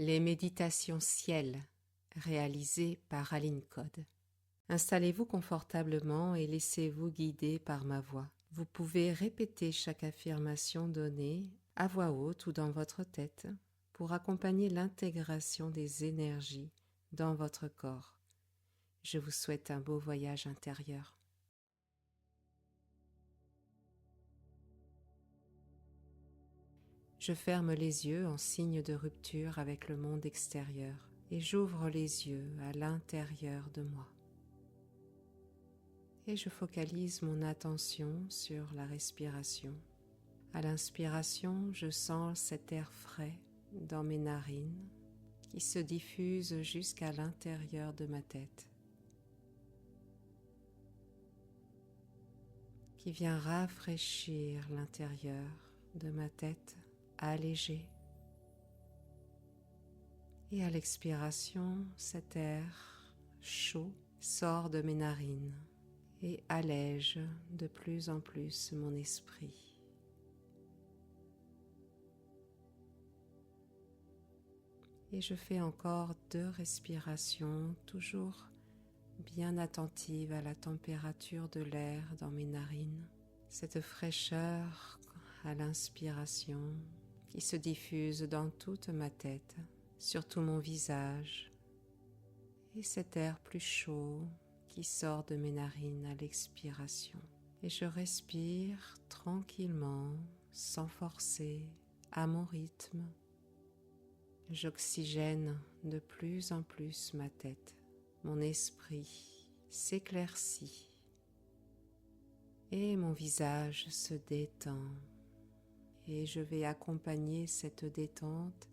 Les méditations ciel réalisées par Aline Code. Installez-vous confortablement et laissez-vous guider par ma voix. Vous pouvez répéter chaque affirmation donnée à voix haute ou dans votre tête pour accompagner l'intégration des énergies dans votre corps. Je vous souhaite un beau voyage intérieur. Je ferme les yeux en signe de rupture avec le monde extérieur et j'ouvre les yeux à l'intérieur de moi. Et je focalise mon attention sur la respiration. À l'inspiration, je sens cet air frais dans mes narines qui se diffuse jusqu'à l'intérieur de ma tête, qui vient rafraîchir l'intérieur de ma tête, allégé. Et à l'expiration, cet air chaud sort de mes narines et allège de plus en plus mon esprit. Et je fais encore 2 respirations, toujours bien attentives à la température de l'air dans mes narines. Cette fraîcheur à l'inspiration qui se diffuse dans toute ma tête, sur tout mon visage, et cet air plus chaud qui sort de mes narines à l'expiration. Et je respire tranquillement, sans forcer, à mon rythme. J'oxygène de plus en plus ma tête. Mon esprit s'éclaircit et mon visage se détend. Et je vais accompagner cette détente.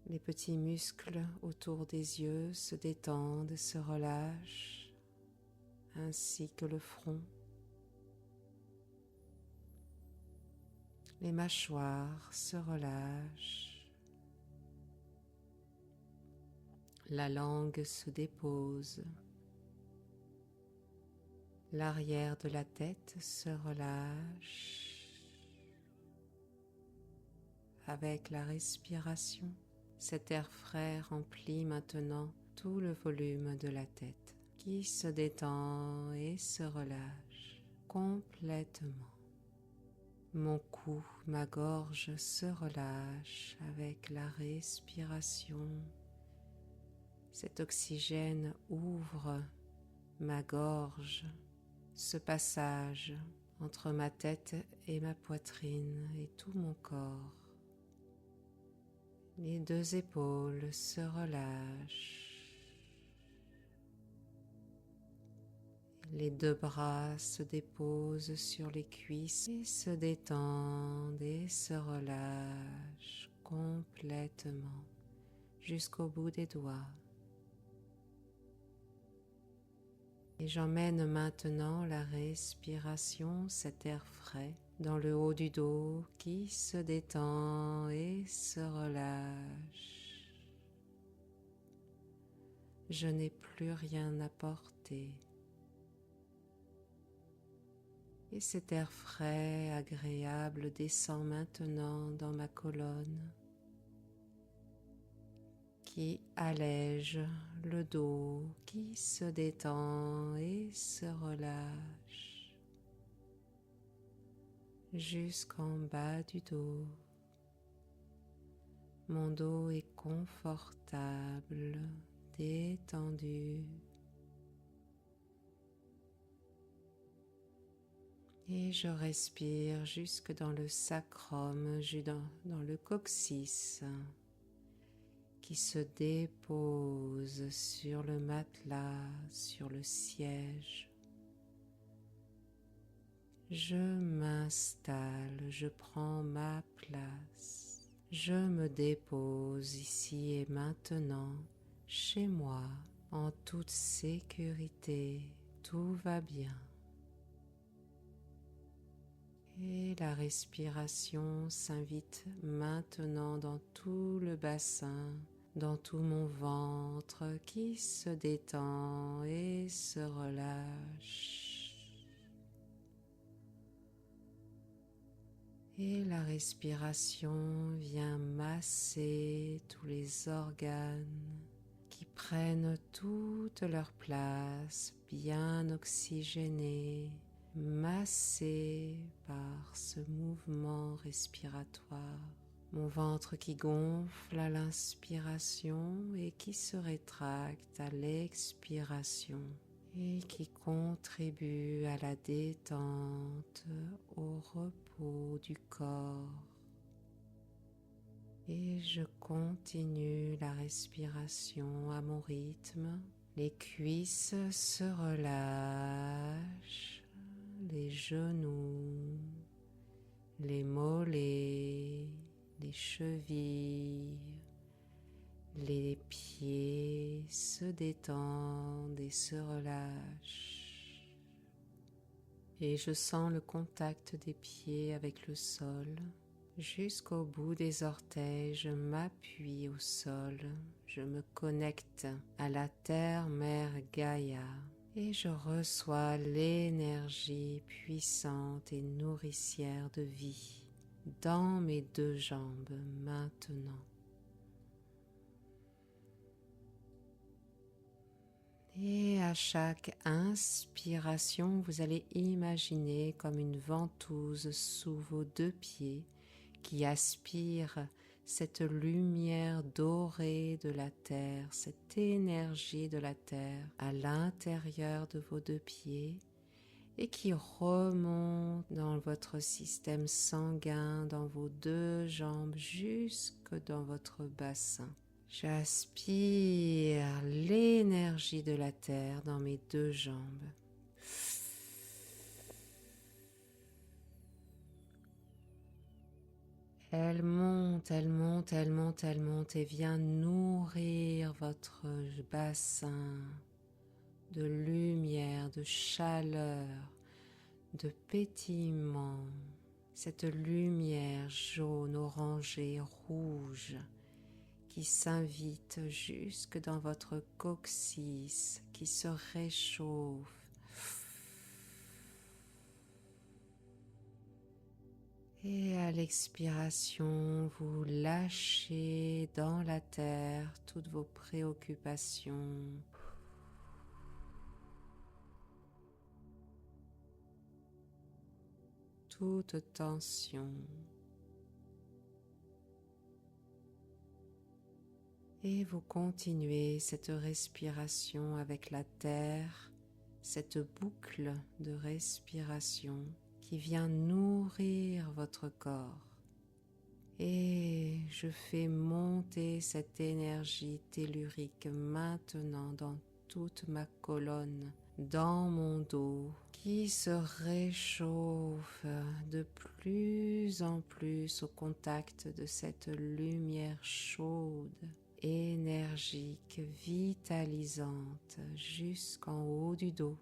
Les petits muscles autour des yeux se détendent, se relâchent, ainsi que le front. Les mâchoires se relâchent. La langue se dépose. L'arrière de la tête se relâche. Avec la respiration, cet air frais remplit maintenant tout le volume de la tête qui se détend et se relâche complètement. Mon cou, ma gorge se relâche avec la respiration. Cet oxygène ouvre ma gorge, ce passage entre ma tête et ma poitrine et tout mon corps. Les 2 épaules se relâchent. Les 2 bras se déposent sur les cuisses et se détendent et se relâchent complètement jusqu'au bout des doigts. Et j'emmène maintenant la respiration, cet air frais, dans le haut du dos qui se détend et se relâche. Je n'ai plus rien à porter. Et cet air frais, agréable descend maintenant dans ma colonne qui allège le dos, qui se détend et se relâche jusqu'en bas du dos. Mon dos est confortable, détendu. Et je respire jusque dans le sacrum, dans le coccyx, qui se dépose sur le matelas, sur le siège. Je m'installe, je prends ma place. Je me dépose ici et maintenant, chez moi, en toute sécurité. Tout va bien. Et la respiration s'invite maintenant dans tout le bassin, dans tout mon ventre qui se détend et se relâche. Et la respiration vient masser tous les organes qui prennent toute leur place, bien oxygénés, massés par ce mouvement respiratoire. Mon ventre qui gonfle à l'inspiration et qui se rétracte à l'expiration et qui contribue à la détente, au repos du corps. Et je continue la respiration à mon rythme. Les cuisses se relâchent, les genoux, les mollets, les chevilles, les pieds se détendent et se relâchent. Et je sens le contact des pieds avec le sol. Jusqu'au bout des orteils, je m'appuie au sol, je me connecte à la terre-mère Gaïa et je reçois l'énergie puissante et nourricière de vie dans mes deux jambes maintenant. Et à chaque inspiration, vous allez imaginer comme une ventouse sous vos deux pieds qui aspire cette lumière dorée de la terre, cette énergie de la terre à l'intérieur de vos deux pieds et qui remonte dans votre système sanguin, dans vos deux jambes jusque dans votre bassin. J'aspire l'énergie de la terre dans mes deux jambes. Elle monte, elle monte, elle monte, elle monte et vient nourrir votre bassin de lumière, de chaleur, de pétillement. Cette lumière jaune, orangée, rouge qui s'invite jusque dans votre coccyx, qui se réchauffe. Et à l'expiration, vous lâchez dans la terre toutes vos préoccupations. Toute tension. Et vous continuez cette respiration avec la terre, cette boucle de respiration qui vient nourrir votre corps. Et je fais monter cette énergie tellurique maintenant dans toute ma colonne, dans mon dos, qui se réchauffe de plus en plus au contact de cette lumière chaude, énergique, vitalisante jusqu'en haut du dos.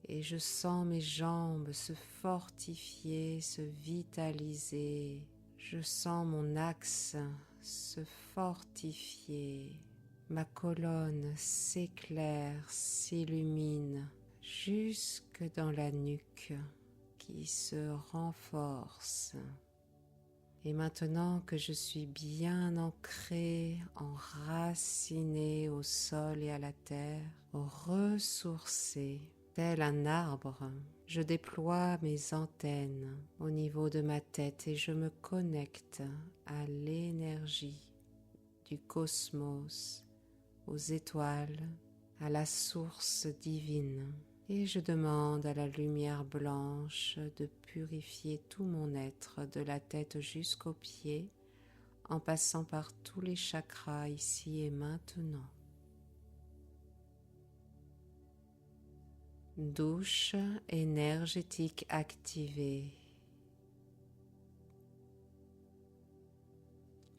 Et je sens mes jambes se fortifier, se vitaliser. Je sens mon axe se fortifier. Ma colonne s'éclaire, s'illumine jusque dans la nuque qui se renforce. Et maintenant que je suis bien ancrée, enracinée au sol et à la terre, ressourcée, tel un arbre, je déploie mes antennes au niveau de ma tête et je me connecte à l'énergie du cosmos, aux étoiles, à la source divine. Et je demande à la lumière blanche de purifier tout mon être, de la tête jusqu'aux pieds, en passant par tous les chakras ici et maintenant. Douche énergétique activée.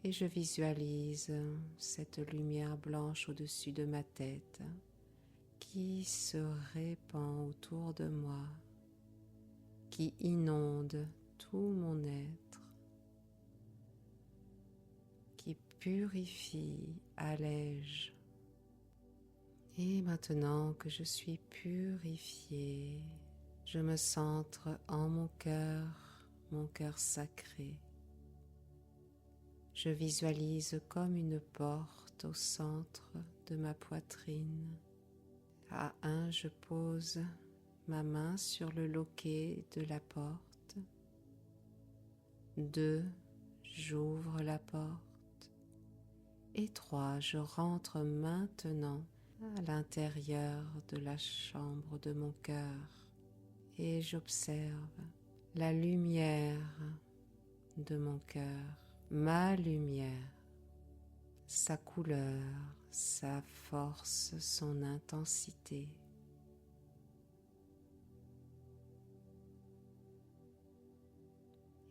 Et je visualise cette lumière blanche au-dessus de ma tête qui se répand autour de moi, qui inonde tout mon être, qui purifie, allège. Et maintenant que je suis purifiée, je me centre en mon cœur, mon cœur sacré. Je visualise comme une porte au centre de ma poitrine. À 1, je pose ma main sur le loquet de la porte. 2, j'ouvre la porte. Et 3, je rentre maintenant à l'intérieur de la chambre de mon cœur et j'observe la lumière de mon cœur, ma lumière, sa couleur, sa force, son intensité.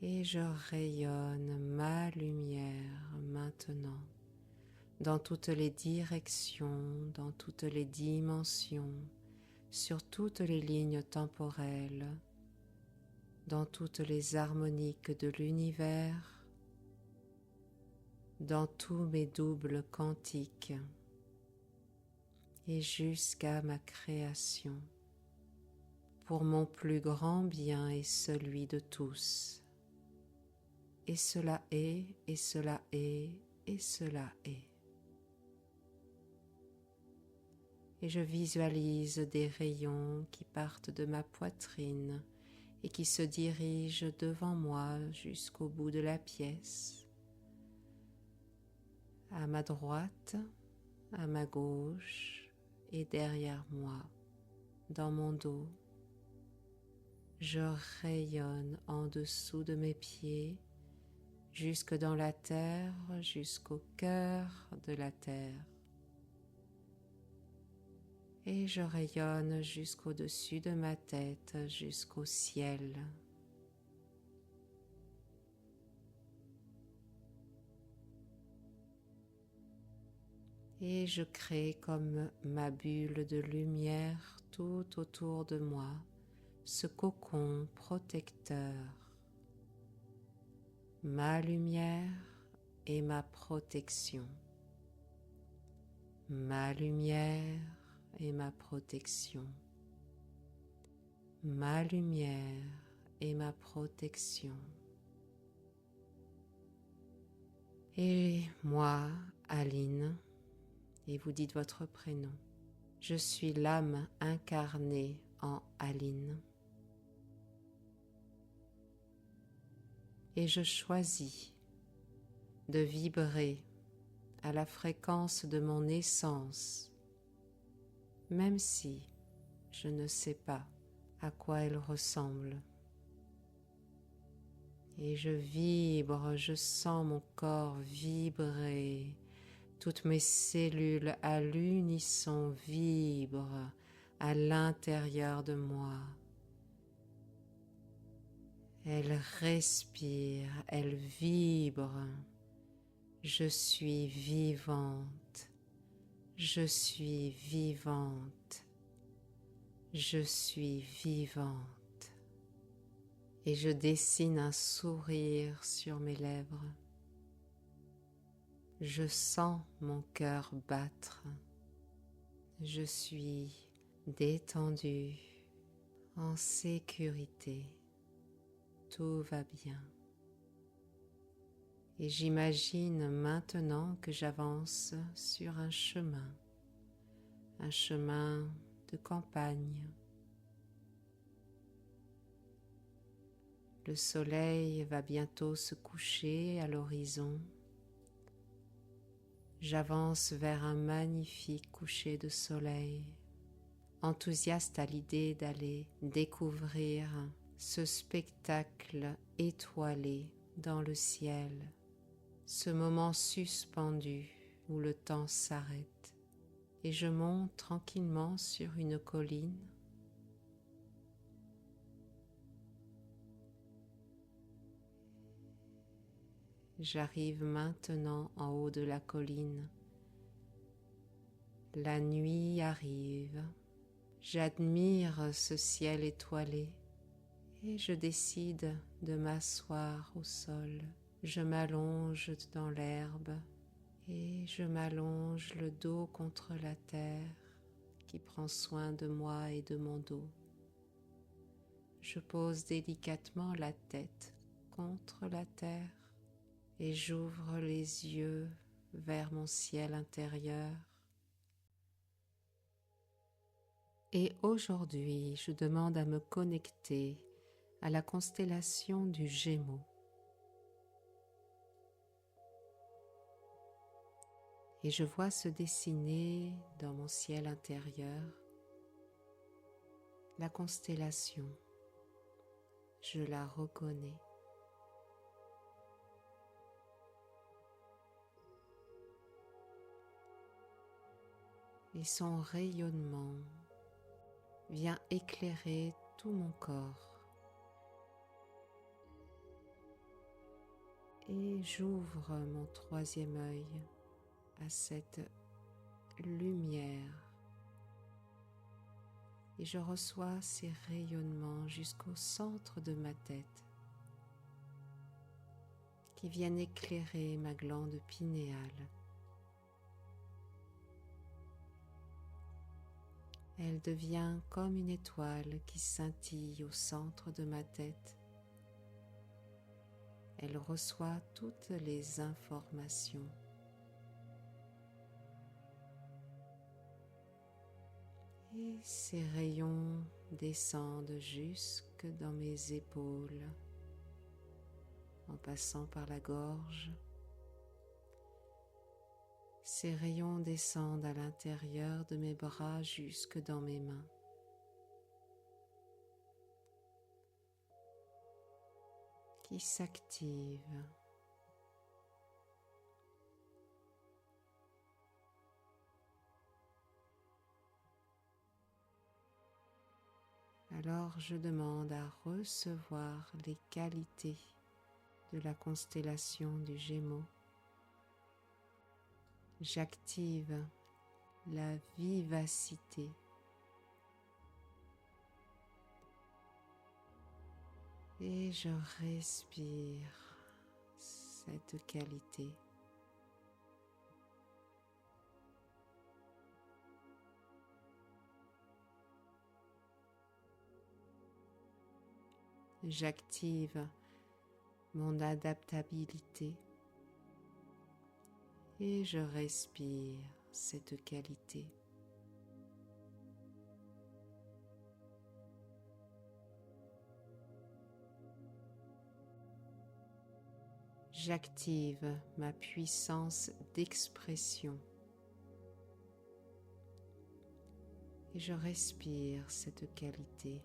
Et je rayonne ma lumière maintenant dans toutes les directions, dans toutes les dimensions, sur toutes les lignes temporelles, dans toutes les harmoniques de l'univers, dans tous mes doubles quantiques et jusqu'à ma création, pour mon plus grand bien et celui de tous. Et cela est, et cela est, et cela est. Et je visualise des rayons qui partent de ma poitrine et qui se dirigent devant moi jusqu'au bout de la pièce, à ma droite, à ma gauche et derrière moi, dans mon dos. Je rayonne en dessous de mes pieds, jusque dans la terre, jusqu'au cœur de la terre. Et je rayonne jusqu'au-dessus de ma tête, jusqu'au ciel. Et je crée comme ma bulle de lumière tout autour de moi, ce cocon protecteur. Ma lumière et ma protection. Ma lumière et ma protection. Ma lumière et ma protection. Et moi, Aline, et vous dites votre prénom, je suis l'âme incarnée en Aline. Et je choisis de vibrer à la fréquence de mon essence, même si je ne sais pas à quoi elle ressemble. Et je vibre, je sens mon corps vibrer, toutes mes cellules à l'unisson vibrent à l'intérieur de moi. Elle respire, elle vibre. Je suis vivante, je suis vivante, je suis vivante. Et je dessine un sourire sur mes lèvres. Je sens mon cœur battre. Je suis détendue, en sécurité. Tout va bien. Et j'imagine maintenant que j'avance sur un chemin de campagne. Le soleil va bientôt se coucher à l'horizon. J'avance vers un magnifique coucher de soleil, enthousiaste à l'idée d'aller découvrir ce spectacle étoilé dans le ciel, ce moment suspendu où le temps s'arrête et je monte tranquillement sur une colline. J'arrive maintenant en haut de la colline. La nuit arrive. J'admire ce ciel étoilé et je décide de m'asseoir au sol. Je m'allonge dans l'herbe et je m'allonge le dos contre la terre qui prend soin de moi et de mon dos. Je pose délicatement la tête contre la terre et j'ouvre les yeux vers mon ciel intérieur. Et aujourd'hui, je demande à me connecter à la constellation du Gémeaux. Et je vois se dessiner dans mon ciel intérieur la constellation. Je la reconnais. Et son rayonnement vient éclairer tout mon corps. Et j'ouvre mon troisième œil à cette lumière. Et je reçois ces rayonnements jusqu'au centre de ma tête qui viennent éclairer ma glande pinéale. Elle devient comme une étoile qui scintille au centre de ma tête. Elle reçoit toutes les informations. Et ces rayons descendent jusque dans mes épaules, en passant par la gorge. Ces rayons descendent à l'intérieur de mes bras jusque dans mes mains. Qui s'activent. Alors je demande à recevoir les qualités de la constellation du Gémeaux. J'active la vivacité. Et je respire cette qualité. J'active mon adaptabilité et je respire cette qualité. J'active ma puissance d'expression et je respire cette qualité.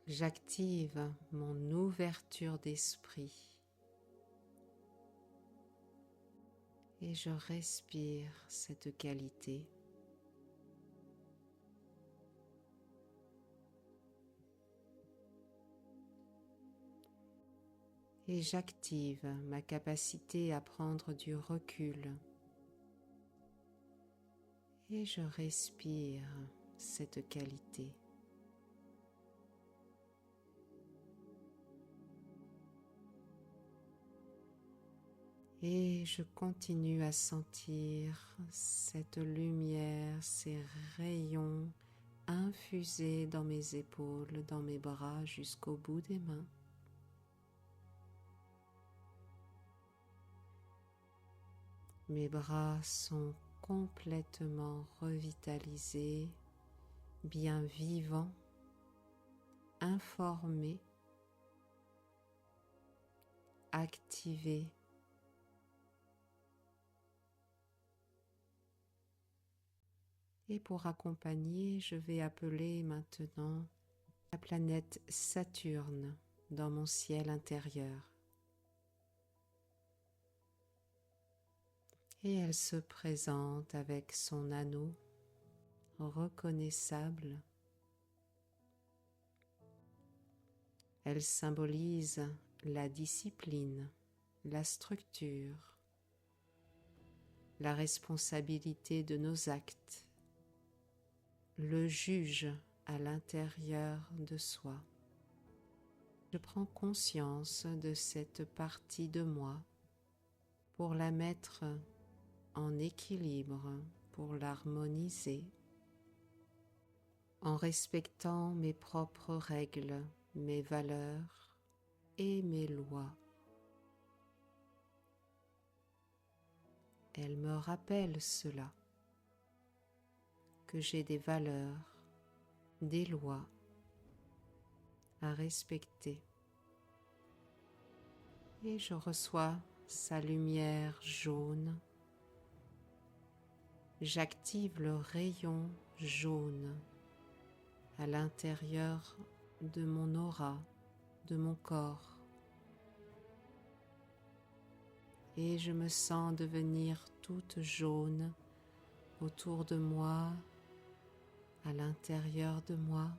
J'active mon ouverture d'esprit et je respire cette qualité. Et j'active ma capacité à prendre du recul et je respire cette qualité. Et je continue à sentir cette lumière, ces rayons infusés dans mes épaules, dans mes bras jusqu'au bout des mains. Mes bras sont complètement revitalisés, bien vivants, informés, activés. Et pour accompagner, je vais appeler maintenant la planète Saturne dans mon ciel intérieur. Et elle se présente avec son anneau reconnaissable. Elle symbolise la discipline, la structure, la responsabilité de nos actes, le juge à l'intérieur de soi. Je prends conscience de cette partie de moi pour la mettre en équilibre, pour l'harmoniser en respectant mes propres règles, mes valeurs et mes lois. Elle me rappelle cela, que j'ai des valeurs, des lois à respecter. Et je reçois sa lumière jaune. J'active le rayon jaune à l'intérieur de mon aura, de mon corps. Et je me sens devenir toute jaune autour de moi, à l'intérieur de moi.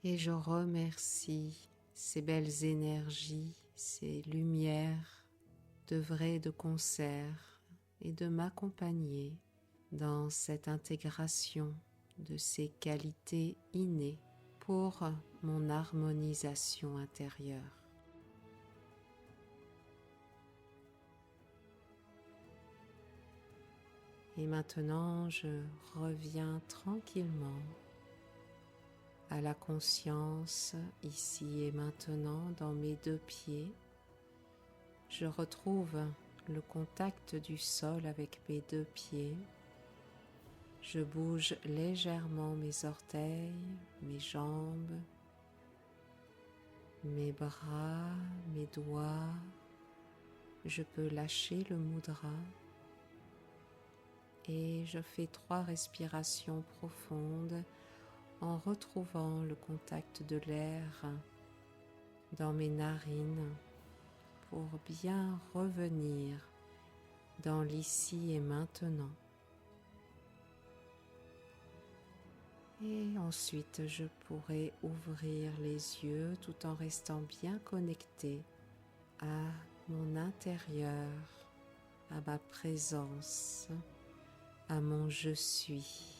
Et je remercie ces belles énergies, ces lumières d'œuvrer de concert et de m'accompagner dans cette intégration de ces qualités innées pour mon harmonisation intérieure. Et maintenant, je reviens tranquillement à la conscience ici et maintenant dans mes deux pieds. Je retrouve le contact du sol avec mes deux pieds. Je bouge légèrement mes orteils, mes jambes, mes bras, mes doigts. Je peux lâcher le mudra et je fais 3 respirations profondes en retrouvant le contact de l'air dans mes narines pour bien revenir dans l'ici et maintenant. Et ensuite, je pourrai ouvrir les yeux tout en restant bien connecté à mon intérieur, à ma présence, à mon je suis.